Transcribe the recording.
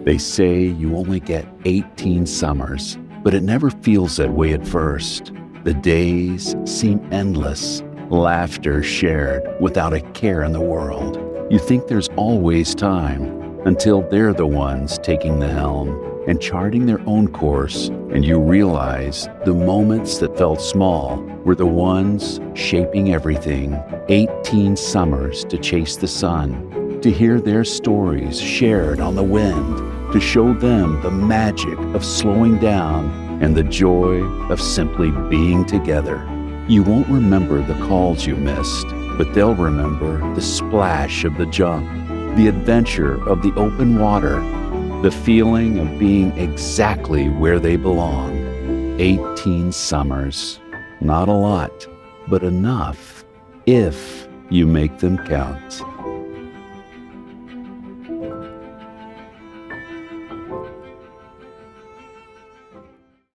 They say you only get 18 summers, but it never feels that way at first. The days seem endless, laughter shared without a care in the world. You think there's always time until they're the ones taking the helm and charting their own course, and you realize the moments that felt small were the ones shaping everything. 18 summers to chase the sun, to hear their stories shared on the wind, to show them the magic of slowing down and the joy of simply being together. You won't remember the calls you missed, but they'll remember the splash of the junk, the adventure of the open water, the feeling of being exactly where they belong. 18 summers. Not a lot, but enough if you make them count.